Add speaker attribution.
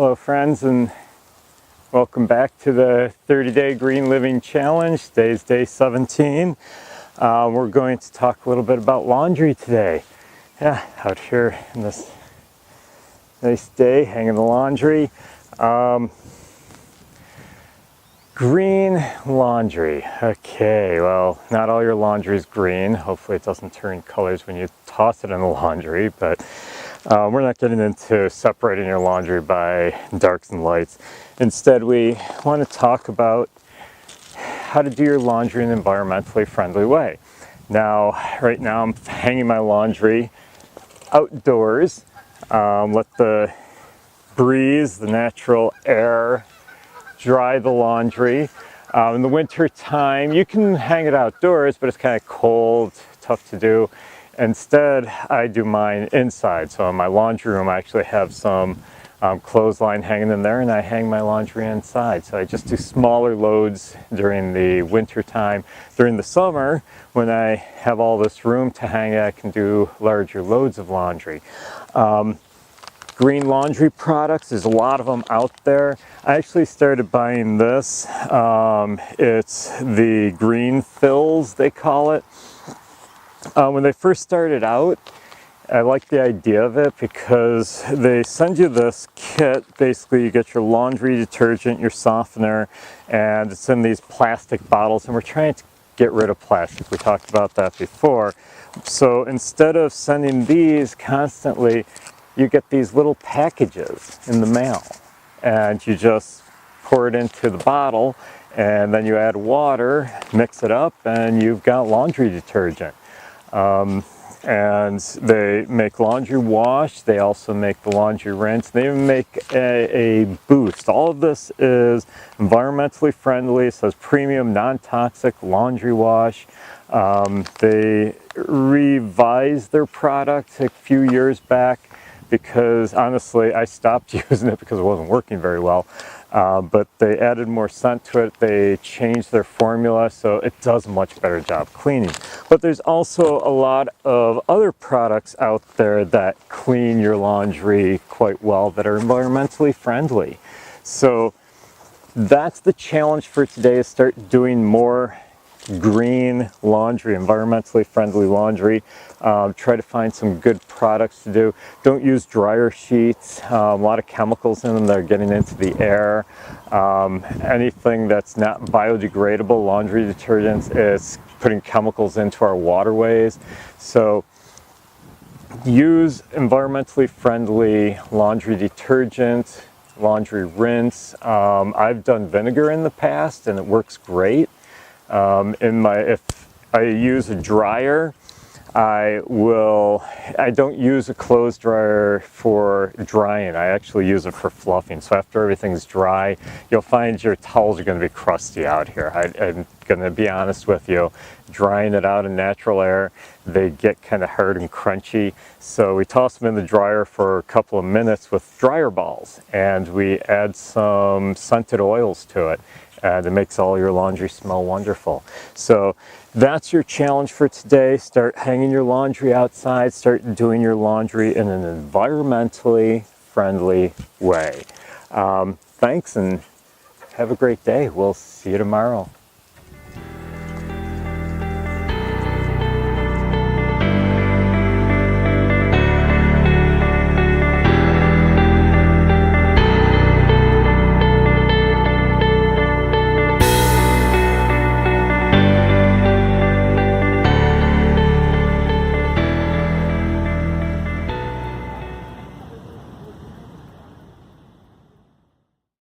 Speaker 1: Hello friends, and welcome back to the 30-day Green Living Challenge. Today's day 17. We're going to talk a little bit about laundry today. Yeah, out here in this nice day, hanging the laundry. Green laundry. Okay, well, not all your laundry is green. Hopefully it doesn't turn colors when you toss it in the laundry, but we're not getting into separating your laundry by darks and lights. Instead, we want to talk about how to do your laundry in an environmentally friendly way. Now, right now I'm hanging my laundry outdoors. Let the breeze, the natural air, dry the laundry. In the winter time, you can hang it outdoors, but it's kind of cold, tough to do. Instead, I do mine inside. So in my laundry room, I actually have some clothesline hanging in there, and I hang my laundry inside. So I just do smaller loads during the winter time. During the summer, when I have all this room to hang, I can do larger loads of laundry. Green laundry products, there's a lot of them out there. I actually started buying this. It's the Green Fills, they call it. When they first started out, I liked the idea of it because they send you this kit. Basically, you get your laundry detergent, your softener, and it's in these plastic bottles, and we're trying to get rid of plastic. We talked about that before. So instead of sending these constantly, you get these little packages in the mail, and you just pour it into the bottle, and then you add water, mix it up, and you've got laundry detergent. And they make laundry wash, they also make the laundry rinse, they even make a boost. All of this is environmentally friendly. It says premium non-toxic laundry wash. They revised their product a few years back because honestly I stopped using it because it wasn't working very well. But they added more scent to it, they changed their formula, so it does a much better job cleaning. But there's also a lot of other products out there that clean your laundry quite well that are environmentally friendly. So that's the challenge for today, is start doing more green laundry, environmentally friendly laundry. Try to find some good products to do. Don't use dryer sheets. A lot of chemicals in them that are getting into the air. Anything that's not biodegradable, laundry detergents, is putting chemicals into our waterways. So use environmentally friendly laundry detergent, laundry rinse. I've done vinegar in the past and it works great. If I use a dryer, I don't use a clothes dryer for drying. I actually use it for fluffing. So after everything's dry, you'll find your towels are going to be crusty out here. I'm going to be honest with you. Drying it out in natural air, they get kind of hard and crunchy. So we toss them in the dryer for a couple of minutes with dryer balls, and we add some scented oils to it. And it makes all your laundry smell wonderful. So that's your challenge for today. Start hanging your laundry outside. Start doing your laundry in an environmentally friendly way. Thanks, and have a great day. We'll see you tomorrow.